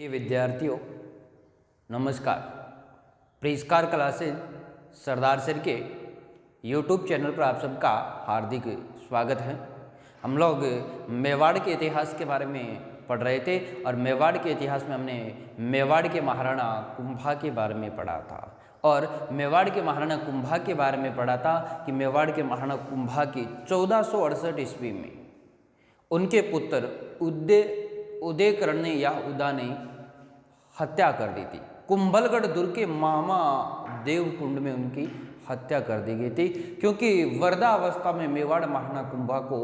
विद्यार्थियों नमस्कार। प्रिस्कार क्लासेज सरदार सर के YouTube चैनल पर आप सबका हार्दिक स्वागत है। हम लोग मेवाड़ के इतिहास के बारे में पढ़ रहे थे और मेवाड़ के इतिहास में हमने मेवाड़ के महाराणा कुंभा के बारे में पढ़ा था और मेवाड़ के महाराणा कुंभा के बारे में पढ़ा था कि मेवाड़ के महाराणा कुंभा की 1468 ईस्वी में उनके पुत्र उदयकरण ने या उदा ने हत्या कर दी थी। कुंभलगढ़ दुर्ग के मामा देवकुंड में उनकी हत्या कर दी गई थी क्योंकि वृद्धावस्था में मेवाड़ महाराणा कुंभा को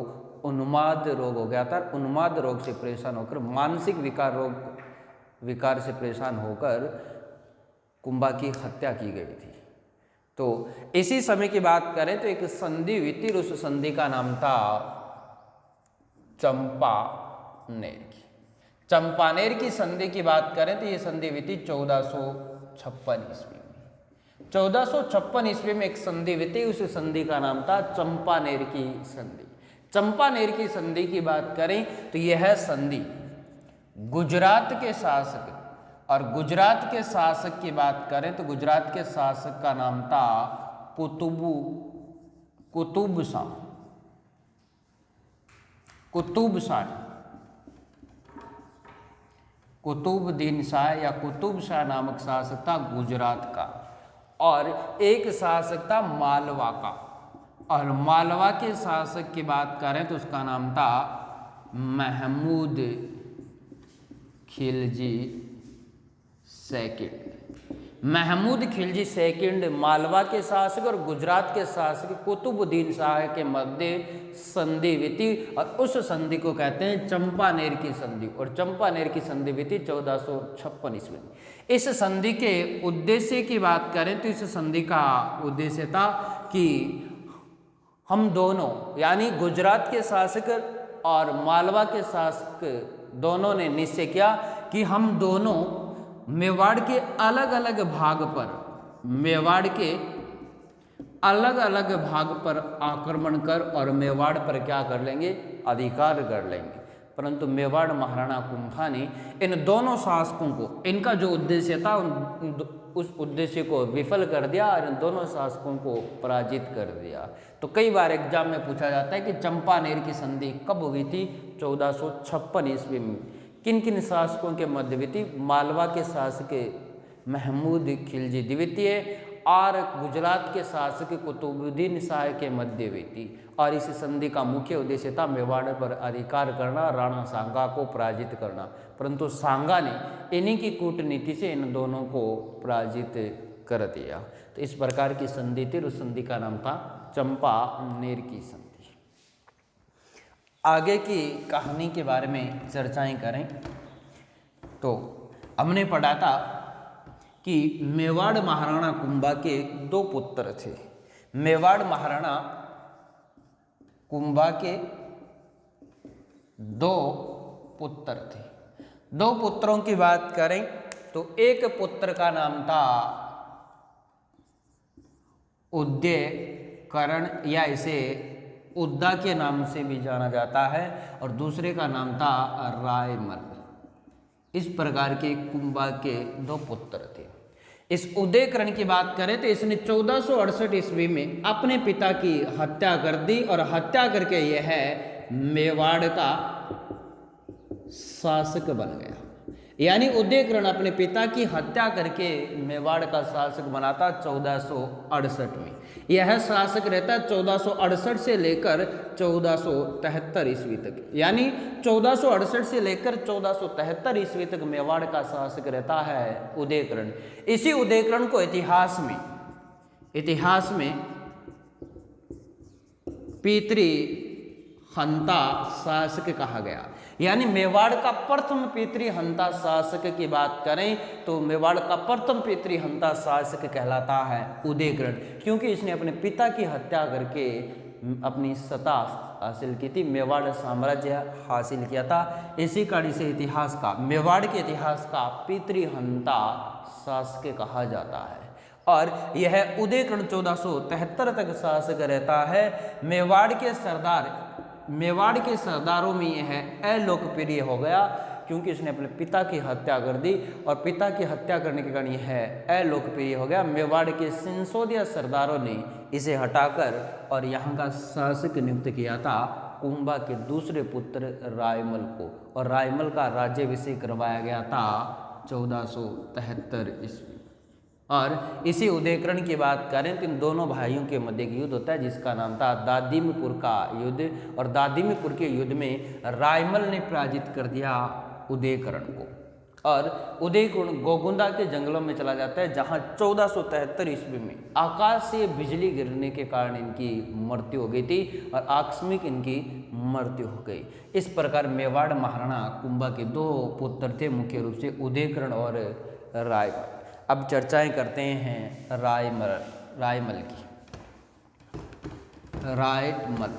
उन्माद रोग हो गया था। उन्माद रोग से परेशान होकर मानसिक विकार से परेशान होकर कुंभा की हत्या की गई थी। तो इसी समय की बात करें तो एक संधि हुई थी, उस संधि का नाम था चंपानेर की। चंपानेर की संधि की बात करें तो ये संधि हुई थी 1456 ईस्वी में। 1456 ईस्वी में एक संधि हुई थी, उस संधि का नाम था चंपानेर की संधि। चंपानेर की संधि की बात करें तो यह संधि गुजरात के शासक और गुजरात के शासक की बात करें तो गुजरात के शासक का नाम था कुतुबुद्दीन शाह या कुतुब शाह नामक शासक था गुजरात का, और एक शासक था मालवा का। और मालवा के शासक की बात करें तो उसका नाम था महमूद खिलजी सेकंड। महमूद खिलजी सेकंड मालवा के शासक और गुजरात के शासक कुतुबुद्दीन शाह के मध्य संधि हुई थी और उस संधि को कहते हैं चंपानेर की संधि। और चंपानेर की संधि हुई थी 1456 ईस्वी में। इस संधि के उद्देश्य की बात करें तो इस संधि का उद्देश्य था कि हम दोनों यानी गुजरात के शासक और मालवा के शासक दोनों ने निश्चय किया कि हम दोनों मेवाड़ के अलग अलग भाग पर आक्रमण कर और मेवाड़ पर क्या कर लेंगे, अधिकार कर लेंगे। परंतु मेवाड़ महाराणा कुंभा ने इन दोनों शासकों को, इनका जो उद्देश्य था उस उद्देश्य को विफल कर दिया और इन दोनों शासकों को पराजित कर दिया। तो कई बार एग्जाम में पूछा जाता है कि चंपानेर की संधि कब हुई थी? 1456 ईस्वी में। किन किन शासकों के मध्य हुई थी? मालवा के शासक महमूद खिलजी द्वितीय और गुजरात के शासक कुतुबुद्दीन शाह के मध्य हुई थी। और इस संधि का मुख्य उद्देश्य था मेवाड़ पर अधिकार करना, राणा सांगा को पराजित करना। परंतु सांगा ने इन्हीं की कूटनीति से इन दोनों को पराजित कर दिया। तो इस प्रकार की संधि थी, उस संधि का नाम था चंपानेर की संधि। आगे की कहानी के बारे में चर्चाएं करें तो हमने पढ़ा था कि मेवाड़ महाराणा कुंभा के दो पुत्र थे। मेवाड़ महाराणा कुंभा के दो पुत्र थे। दो पुत्रों की बात करें तो एक पुत्र का नाम था उदयकरण या इसे उद्दा के नाम से भी जाना जाता है, और दूसरे का नाम था रायमल। इस प्रकार के कुंभा के दो पुत्र थे। इस उदयकरण की बात करें तो इसने 1468 ईस्वी में अपने पिता की हत्या कर दी और हत्या करके यह मेवाड़ का शासक बन गया। यानी उदयकरण अपने पिता की हत्या करके मेवाड़ का शासक बना था 1468 में। यह शासक रहता है 1468 से लेकर 1473 ईस्वी तक। यानी 1468 से लेकर 1473 ईस्वी तक मेवाड़ का शासक रहता है उदयकरण। इसी उदयकरण को इतिहास में पितृहंता शासक कहा गया। यानी मेवाड़ का प्रथम पितृहंता शासक की बात करें तो मेवाड़ का प्रथम पितृहंता शासक कहलाता है उदयकरण, क्योंकि इसने अपने पिता की हत्या करके अपनी सत्ता हासिल की थी, मेवाड़ साम्राज्य हासिल किया था। इसी कारण से मेवाड़ के इतिहास का पितृहंता शासक कहा जाता है। और यह उदयकरण 1473 तक शासक रहता है। मेवाड़ के सरदारों में यह अलोकप्रिय हो गया क्योंकि इसने अपने पिता की हत्या कर दी और पिता की हत्या करने के कारण यह अलोकप्रिय हो गया। मेवाड़ के सिंसोदिया सरदारों ने इसे हटाकर और यहाँ का शासक नियुक्त किया था कुंभा के दूसरे पुत्र रायमल को, और रायमल का राज्याभिषेक करवाया गया था 1473 ईस्वी। और इसी उदयकरण की बात करें तो इन दोनों भाइयों के मध्य एक युद्ध होता है जिसका नाम था दादिमपुर का युद्ध, और दादिमपुर के युद्ध में रायमल ने पराजित कर दिया उदयकरण को, और उदयकरण गोगुंदा के जंगलों में चला जाता है जहां 1473 ईस्वी में आकाश से बिजली गिरने के कारण इनकी मृत्यु हो गई थी और आकस्मिक इनकी मृत्यु हो गई। इस प्रकार मेवाड़ महाराणा कुंभा के दो पुत्र थे, मुख्य रूप से उदयकरण और रायमल। अब चर्चाएं करते हैं रायमल की। रायमल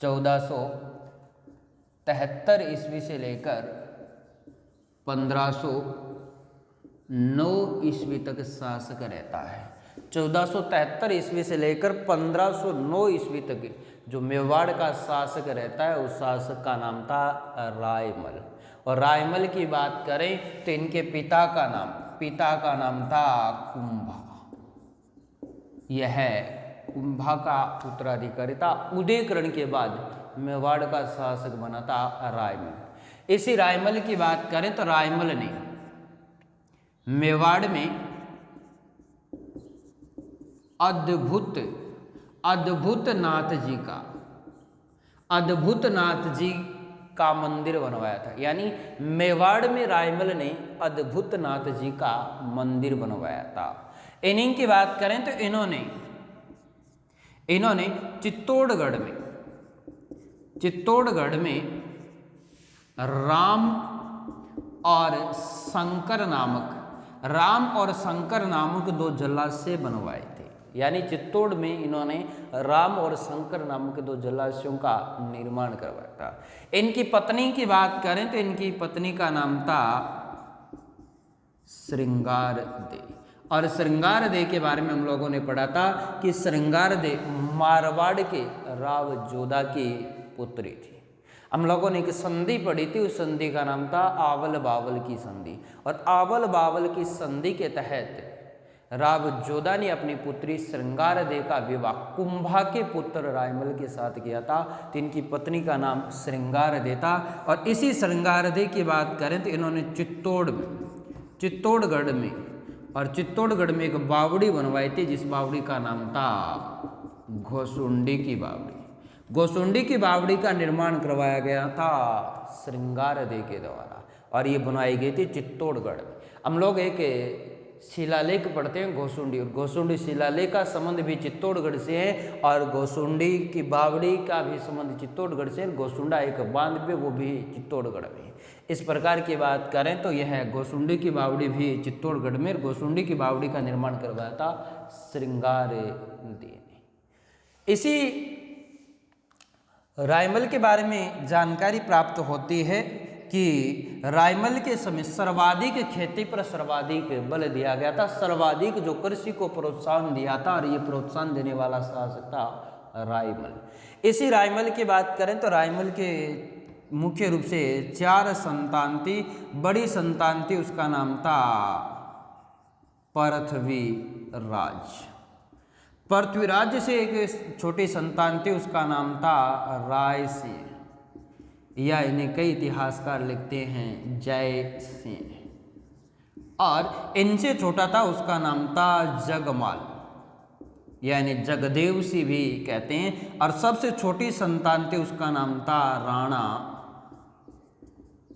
1473 ईस्वी से लेकर 1509 ईस्वी तक शासक रहता है। 1473 ईस्वी से लेकर 1509 ईस्वी तक जो मेवाड़ का शासक रहता है उस शासक का नाम था रायमल। और रायमल की बात करें तो इनके पिता का नाम था कुंभा। यह कुंभा का उत्तराधिकारी था। उदयकरण के बाद मेवाड़ का शासक बना था रायमल। इसी रायमल की बात करें तो रायमल ने मेवाड़ में अद्भुत नाथ जी का मंदिर बनवाया था। यानी मेवाड़ में रायमल ने अद्भुत नाथ जी का मंदिर बनवाया था। इन्हीं की बात करें तो इन्होंने चित्तौड़गढ़ में राम और शंकर नामक दो जलाशय बनवाए थे। यानी चित्तौड़ में इन्होंने राम और शंकर नामक दो जलाशयों का निर्माण करवाया था। इनकी पत्नी की बात करें तो इनकी पत्नी का नाम था श्रृंगारदे। और श्रृंगारदे के बारे में हम लोगों ने पढ़ा था कि श्रृंगारदे मारवाड़ के राव जोधा की पुत्री थी। हम लोगों ने एक संधि पढ़ी थी, उस संधि का नाम था आवल बावल की संधि। और आवल बावल की संधि के तहत राव जोधा ने अपनी पुत्री श्रृंगारदे का विवाह कुंभा के पुत्र रायमल के साथ किया था। तो इनकी पत्नी का नाम श्रृंगारदे था। और इसी श्रृंगारदे की बात करें तो इन्होंने चित्तौड़गढ़ में एक बावड़ी बनवाई थी, जिस बावड़ी का नाम था घोसुंडी की बावड़ी। घोसुंडी की बावड़ी का निर्माण करवाया गया था श्रृंगारदे के द्वारा, और ये बनाई गई थी चित्तौड़गढ़ में। हम लोग एक शिलालेख पढ़ते हैं घोसुंडी, और घोसुंडी शिलालेख का संबंध भी चित्तौड़गढ़ से है, और घोसुंडी की बावड़ी का भी संबंध चित्तौड़गढ़ से है। घोसुंडा एक बांध पे, वो भी चित्तौड़गढ़ में। इस प्रकार की बात करें तो यह घोसुंडी की बावड़ी भी चित्तौड़गढ़ में, घोसुंडी की बावड़ी का निर्माण करवाया था श्रृंगारदे ने। इसी रायमल के बारे में जानकारी प्राप्त होती है कि रायमल के समय सर्वाधिक खेती पर सर्वाधिक बल दिया गया था। सर्वाधिक जो कृषि को प्रोत्साहन दिया था, और ये प्रोत्साहन देने वाला शासक था रायमल। इसी रायमल की बात करें तो रायमल के मुख्य रूप से 4 संतान थी। बड़ी संतान थी, उसका नाम था पृथ्वीराज से एक छोटी संतान थी, उसका नाम था राय सिंह, या इन्हें कई इतिहासकार लिखते हैं जय सिंह। और इनसे छोटा था, उसका नाम था जगमाल, यानी जगदेव सिंह भी कहते हैं। और सबसे छोटी संतान थी, उसका नाम था राणा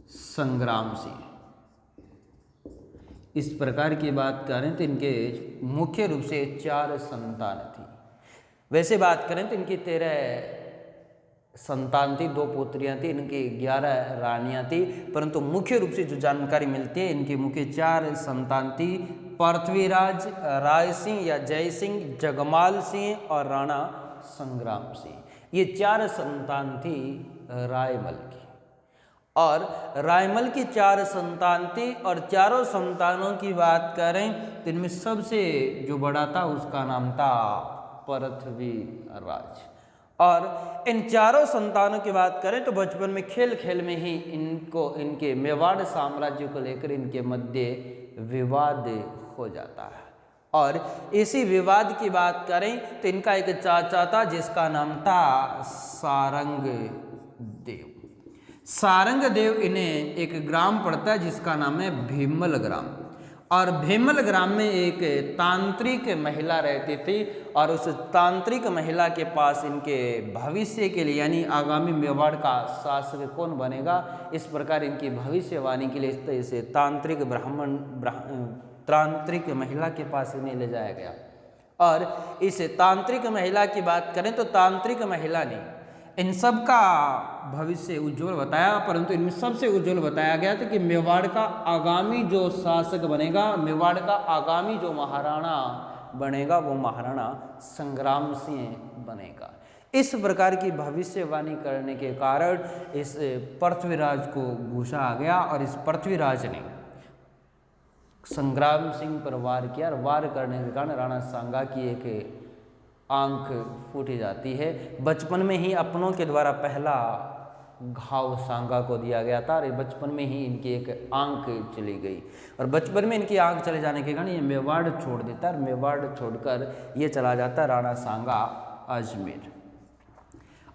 संग्राम सिंह। इस प्रकार की बात करें तो इनके मुख्य रूप से 4 संतान थी। वैसे बात करें तो इनकी 13 संतान थी, 2 पुत्रियां थी, इनकी 11 रानियां थी। परंतु मुख्य रूप से जो जानकारी मिलती है, इनकी मुख्य 4 संतान थी। पृथ्वीराज, राय सिंह या जय सिंह, जगमाल सिंह और राणा संग्राम सिंह। ये 4 संतान थी रायमल की। और रायमल की 4 संतान थी, और चारों संतानों की बात करें तो इनमें सबसे जो बड़ा था उसका नाम था पृथ्वीराज। और इन चारों संतानों की बात करें तो बचपन में खेल खेल में ही इनके मेवाड़ साम्राज्य को लेकर इनके मध्य विवाद हो जाता है। और इसी विवाद की बात करें तो इनका एक चाचा था जिसका नाम था सारंग देव। सारंग देव इन्हें एक ग्राम पड़ता है जिसका नाम है भीमल ग्राम। और भीमल ग्राम में एक तांत्रिक महिला रहती थी और उस तांत्रिक महिला के पास इनके भविष्य के लिए यानी आगामी मेवाड़ का शासक कौन बनेगा, इस प्रकार इनकी भविष्यवाणी के लिए इस तरह से तांत्रिक महिला के पास इन्हें ले जाया गया। और इस तांत्रिक महिला की बात करें तो तांत्रिक महिला ने इन सब का भविष्य उज्जवल बताया, परंतु इनमें सबसे उज्जवल बताया गया था कि मेवाड़ का आगामी जो शासक बनेगा, मेवाड़ का आगामी जो महाराणा बनेगा वो महाराणा संग्राम सिंह बनेगा। इस प्रकार की भविष्यवाणी करने के कारण इस पृथ्वीराज को गुस्सा आ गया और इस पृथ्वीराज ने संग्राम सिंह पर वार किया। और वार करने के कारण राणा सांगा की एक आंख फूटी जाती है। बचपन में ही अपनों के द्वारा पहला घाव सांगा को दिया गया था और बचपन में ही इनकी एक आंख चली गई। और बचपन में इनकी आंख चले जाने के कारण ये मेवाड़ छोड़ देता है और मेवाड़ छोड़कर ये चला जाता है राणा सांगा अजमेर।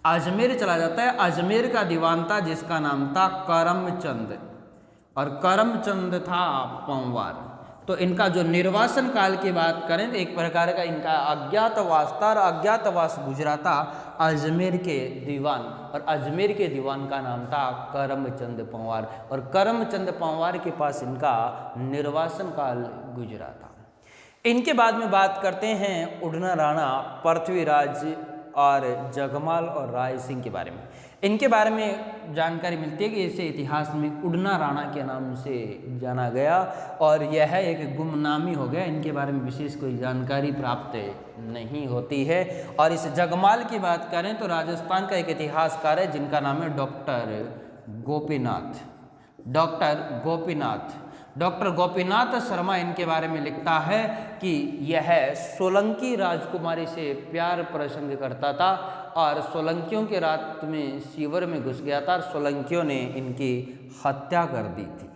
अजमेर चला जाता है। अजमेर का दीवान था जिसका नाम था करमचंद और करमचंद था पंवार। तो इनका जो निर्वासन काल की बात करें तो एक प्रकार का इनका अज्ञातवास था और अज्ञातवास गुजरा था अजमेर के दीवान, और अजमेर के दीवान का नाम था करमचंद पंवार। और करमचंद पंवार के पास इनका निर्वासन काल गुजरा था। इनके बाद में बात करते हैं उड़ना राणा पृथ्वीराज और जगमाल और राय सिंह के बारे में। इनके बारे में जानकारी मिलती है कि इसे इतिहास में उड़ना राणा के नाम से जाना गया और यह एक गुमनामी हो गया। इनके बारे में विशेष कोई जानकारी प्राप्त नहीं होती है। और इस जगमाल की बात करें तो राजस्थान का एक इतिहासकार है जिनका नाम है डॉक्टर गोपीनाथ शर्मा इनके बारे में लिखता है कि यह सोलंकी राजकुमारी से प्यार प्रसंग करता था और सोलंकियों के रात में शिविर में घुस गया था और सोलंकियों ने इनकी हत्या कर दी थी।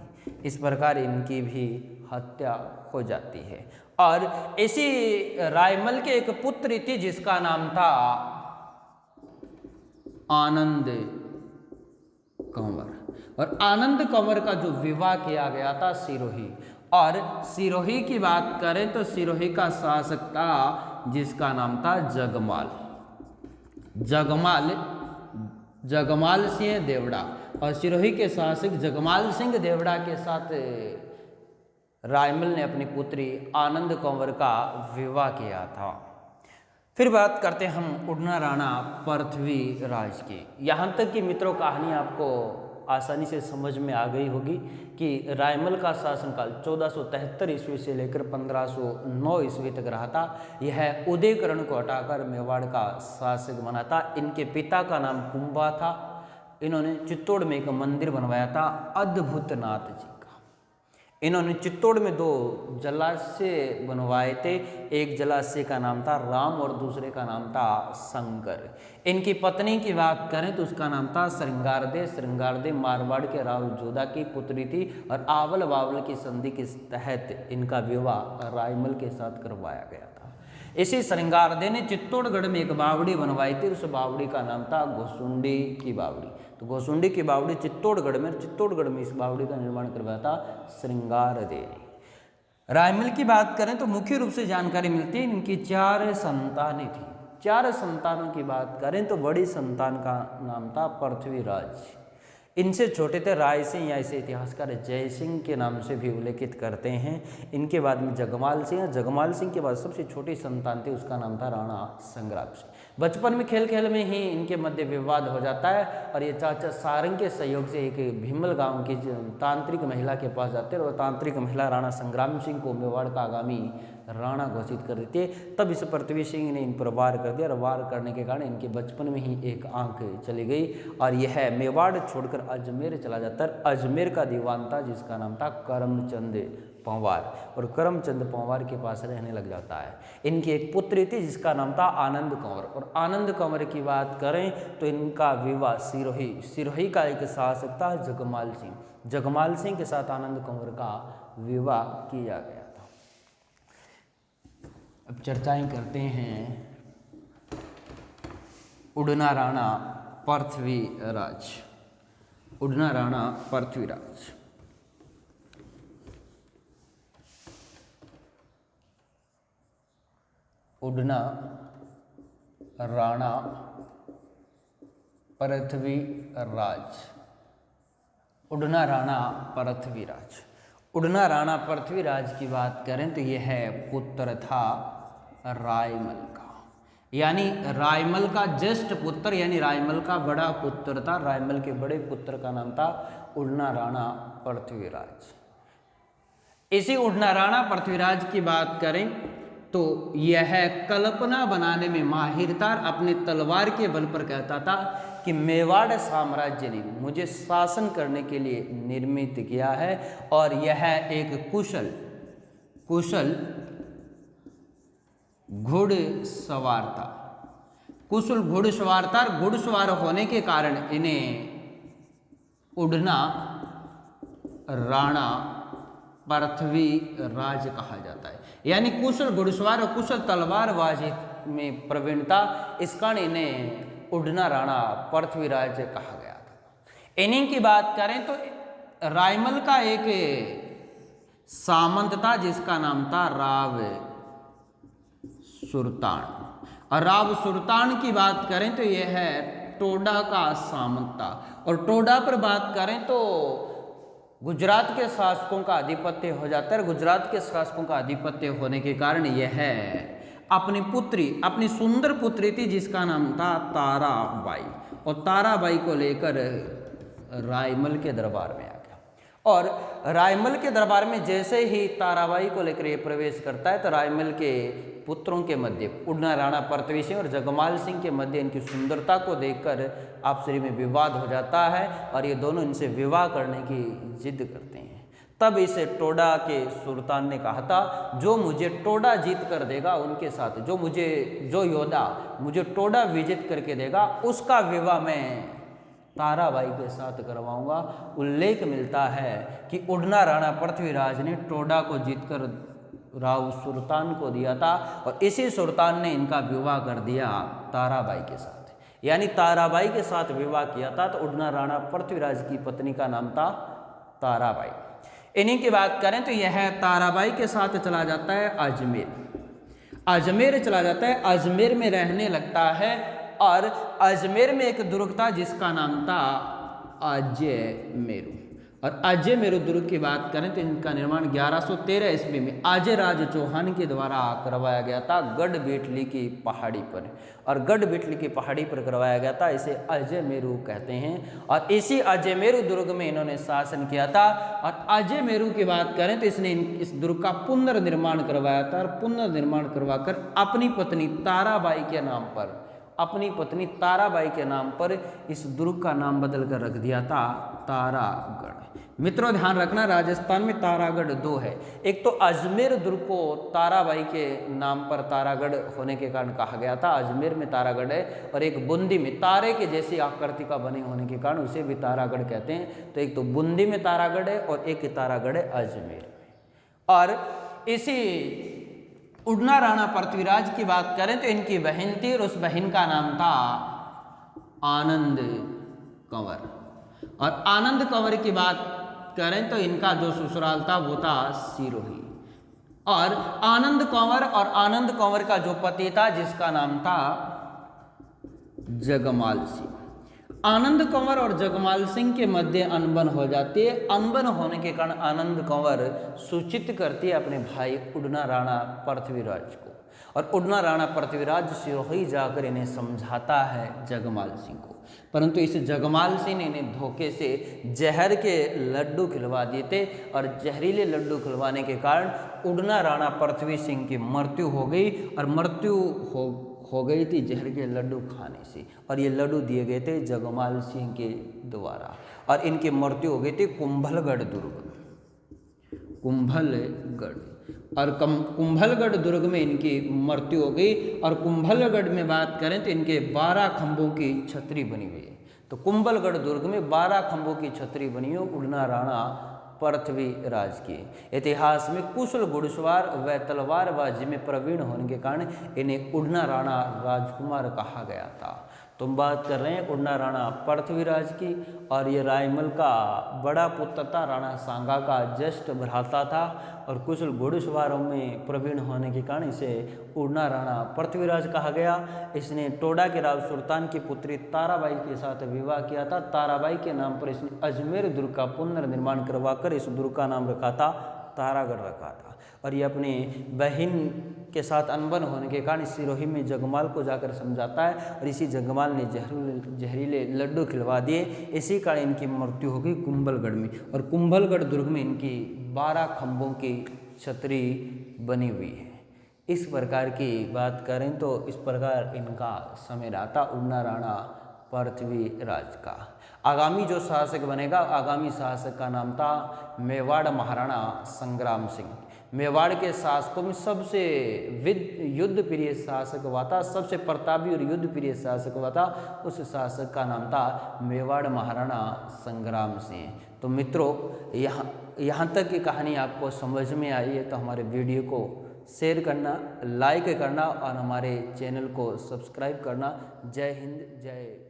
इस प्रकार इनकी भी हत्या हो जाती है। और इसी रायमल के एक पुत्री थी जिसका नाम था आनंद कंवर, और आनंद कंवर का जो विवाह किया गया था सिरोही। और सिरोही की बात करें तो सिरोही का शासक था जिसका नाम था जगमाल सिंह देवड़ा। और सिरोही के शासक जगमाल सिंह देवड़ा के साथ रायमल ने अपनी पुत्री आनंद कंवर का विवाह किया था। फिर बात करते हैं हम उड़ना राणा पृथ्वीराज की। यहाँ तक कि मित्रों कहानी आपको आसानी से समझ में आ गई होगी कि रायमल का शासनकाल 1473 ईस्वी से लेकर 1509 ईस्वी तक रहा था। यह उदयकरण को हटाकर मेवाड़ का शासक बना था। इनके पिता का नाम कुंभा था। इन्होंने चित्तौड़ में एक मंदिर बनवाया था अद्भुतनाथ जी का। इन्होंने चित्तौड़ में 2 जलाशय बनवाए थे। एक जलाशय का नाम था राम और दूसरे का नाम था शंकर। इनकी पत्नी की बात करें तो उसका नाम था श्रृंगारदे मारवाड़ के राव जोधा की पुत्री थी और आवल बावल की संधि के तहत इनका विवाह रायमल के साथ करवाया गया था। इसी श्रृंगारदे ने चित्तौड़गढ़ में एक बावड़ी बनवाई थी। उस बावड़ी का नाम था घोसुंडी की बावड़ी। तो घोसुंडी की बावड़ी चित्तौड़गढ़ में इस बावड़ी का निर्माण करवाया था श्रृंगारदे ने। रायमल की बात करें तो मुख्य रूप से जानकारी मिलती है इनकी 4 संतानें थी। 4 संतानों की बात करें तो बड़ी संतान का नाम था पृथ्वीराज। इनसे छोटे थे राय सिंह, या इसे इतिहासकार जय सिंह के नाम से भी उल्लेखित करते हैं। इनके बाद में जगमाल सिंह के बाद सबसे छोटी संतान थी, उसका नाम था राणा संग्राम सिंह। बचपन में खेल खेल में ही इनके मध्य विवाद हो जाता है और ये चाचा सारंग के सहयोग से एक भीमल गांव की तांत्रिक महिला के पास जाते हैं और तांत्रिक महिला राणा संग्राम सिंह को मेवाड़ का आगामी राणा घोषित कर देती है। तब इस पृथ्वी सिंह ने इन पर वार कर दिया और वार करने के कारण इनके बचपन में ही एक आंख चली गई और यह मेवाड़ छोड़कर अजमेर चला जाता है। अजमेर का दीवान था जिसका नाम था करमचंद पंवार, और करमचंद पंवार के पास रहने लग जाता है। इनकी एक पुत्री थी जिसका नाम था आनंद कंवर, और आनंद कंवर की बात करें तो इनका विवाह सिरोही का एक शासक था जगमाल सिंह के साथ आनंद कंवर का विवाह किया गया था। अब चर्चाएं करते हैं उड़ना राणा पृथ्वीराज। उड़ना राणा पृथ्वीराज उड़ना राणा पृथ्वीराज। उड़ना राणा पृथ्वीराज। उड़ना राणा पृथ्वीराज की बात करें तो यह पुत्र था रायमल का, यानी रायमल का ज्येष्ठ पुत्र, यानी रायमल का बड़ा पुत्र था। रायमल के बड़े पुत्र का नाम था उड़ना राणा पृथ्वीराज। इसी उड़ना राणा पृथ्वीराज की बात करें तो यह कल्पना बनाने में माहिर था। अपने तलवार के बल पर कहता था कि मेवाड़ साम्राज्य ने मुझे शासन करने के लिए निर्मित किया है, और यह एक कुशल घुड़सवार था। कुशल घुड़सवार था, और घुड़सवार होने के कारण इन्हें उड़ना राणा पृथ्वीराज कहा जाता है। यानी कुशल घुड़सवार और कुशल तलवारबाजी में प्रवीणता, इस कारण इन्हें उड़ना राणा पृथ्वीराज कहा गया था। इन्हीं की बात करें तो रायमल का एक सामंत था जिसका नाम था राव सुरतान, और राव सुरतान की बात करें तो यह है टोडा का सामंत था। और टोडा पर बात करें तो गुजरात के शासकों का आधिपत्य हो जाता है। गुजरात के शासकों का आधिपत्य होने के कारण यह अपनी सुंदर पुत्री थी जिसका नाम था ताराबाई, और ताराबाई को लेकर रायमल के दरबार में आ गया। और रायमल के दरबार में जैसे ही ताराबाई को लेकर ये प्रवेश करता है तो रायमल के पुत्रों के मध्य उड़ना राणा पृथ्वी सिंह और जगमाल सिंह के मध्य इनकी सुंदरता को देखकर आपसी में विवाद हो जाता है, और ये दोनों इनसे विवाह करने की जिद करते हैं। तब इसे टोडा के सुल्तान ने कहा था, जो मुझे टोडा जीत कर देगा उनके साथ, जो योद्धा मुझे टोडा विजित करके देगा उसका विवाह मैं ताराबाई के साथ करवाऊंगा। उल्लेख मिलता है कि उड़ना राणा पृथ्वीराज ने टोडा को जीतकर राव सुल्तान को दिया था, और इसी सुल्तान ने इनका विवाह कर दिया ताराबाई के साथ, यानी ताराबाई के साथ विवाह किया था। तो उड़ना राणा पृथ्वीराज की पत्नी का नाम था ताराबाई। इन्हीं की बात करें तो यह ताराबाई के साथ चला जाता है अजमेर चला जाता है। अजमेर में रहने लगता है, और अजमेर में एक दुर्ग था जिसका नाम था अजयमेरु। और अजयमेरु दुर्ग की बात करें तो इनका निर्माण 1113 ईस्वी में अजय राज चौहान के द्वारा करवाया गया था गढ़ बेटली की पहाड़ी पर, और गढ़ बेटली की पहाड़ी पर करवाया गया था। इसे अजयमेरु कहते हैं, और इसी अजयमेरु दुर्ग में इन्होंने शासन किया था। और अजयमेरु की बात करें तो इसने इस दुर्ग का पुनर्निर्माण करवाया था, और पुनर्निर्माण करवाकर अपनी पत्नी ताराबाई के नाम पर इस दुर्ग का नाम बदल कर रख दिया था तारागढ़। मित्रों ध्यान रखना, राजस्थान में तारागढ़ 2 है। एक तो अजमेर दुर्ग को ताराबाई के नाम पर तारागढ़ होने के कारण कहा गया था, अजमेर में तारागढ़ है, और एक बूंदी में तारे के जैसी आकृति का बने होने के कारण उसे भी तारागढ़ कहते हैं। तो एक तो बूंदी में तारागढ़ है और एक तारागढ़ है अजमेर में। और इसी उड़ना राणा पृथ्वीराज की बात करें तो इनकी बहन थी, और उस बहन का नाम था आनंद कंवर। और आनंद कंवर की बात करें तो इनका जो ससुराल था वो था सिरोही। और आनंद कंवर का जो पति था जिसका नाम था जगमाल सिंह। आनंद कंवर और जगमाल सिंह के मध्य अनबन हो जाती है। अनबन होने के कारण आनंद कंवर सूचित करती है अपने भाई उड़ना राणा पृथ्वीराज को और उड़ना राणा पृथ्वीराज सिरोही जाकर इन्हें समझाता है जगमाल सिंह को, परंतु इस जगमाल सिंह ने इन्हें धोखे से जहर के लड्डू खिलवा दिए थे और जहरीले लड्डू खिलवाने के कारण उड़ना राणा पृथ्वी सिंह की मृत्यु हो गई और मृत्यु हो गई थी जहर के लड्डू खाने से। और ये लड्डू दिए गए थे जगमाल सिंह के द्वारा और इनकी मृत्यु हो गई थी कुंभलगढ़ दुर्ग में, कुंभलगढ़। और कुंभलगढ़ दुर्ग में इनकी मृत्यु हो गई। और कुंभलगढ़ में बात करें तो इनके 12 खंभों की छतरी बनी हुई है। तो कुंभलगढ़ दुर्ग में 12 खंभों की छतरी बनी हो उड़ना राणा पृथ्वीराज की। इतिहास में कुशल घुड़सवार व तलवारबाजी में प्रवीण होने के कारण इन्हें उड़ना राणा राजकुमार कहा गया था। तुम बात कर रहे हैं उड़ना राणा पृथ्वीराज की और ये रायमल का बड़ा पुत्र था, राणा सांगा का ज्येष्ठ भ्राता था और कुशल घुड़सवारों में प्रवीण होने के कारण इसे उड़ना राणा पृथ्वीराज कहा गया। इसने टोडा के राव सुल्तान की पुत्री ताराबाई के साथ विवाह किया था। ताराबाई के नाम पर इसने अजमेर दुर्ग का पुनर्निर्माण करवाकर इस दुर्ग का नाम रखा था तारागढ़ रखा था। और ये अपनी बहन के साथ अनबन होने के कारण सिरोही में जगमाल को जाकर समझाता है और इसी जगमाल ने जहरीले लड्डू खिलवा दिए। इसी कारण इनकी मृत्यु हो गई कुंभलगढ़ में। और कुंभलगढ़ दुर्ग में इनकी 12 खंभों की छतरी बनी हुई है। इस प्रकार की बात करें तो इस प्रकार इनका समय रहा था उड़ना राणा पृथ्वीराज का। आगामी जो शासक बनेगा, आगामी शासक का नाम था मेवाड़ महाराणा संग्राम सिंह। मेवाड़ के शासकों में सबसे युद्ध प्रिय शासक हुआ था, सबसे प्रतापी और युद्ध प्रिय शासक हुआ था, उस शासक का नाम था मेवाड़ महाराणा संग्राम सिंह। तो मित्रों, यहाँ तक की कहानी आपको समझ में आई है तो हमारे वीडियो को शेयर करना, लाइक करना और हमारे चैनल को सब्सक्राइब करना। जय हिंद, जय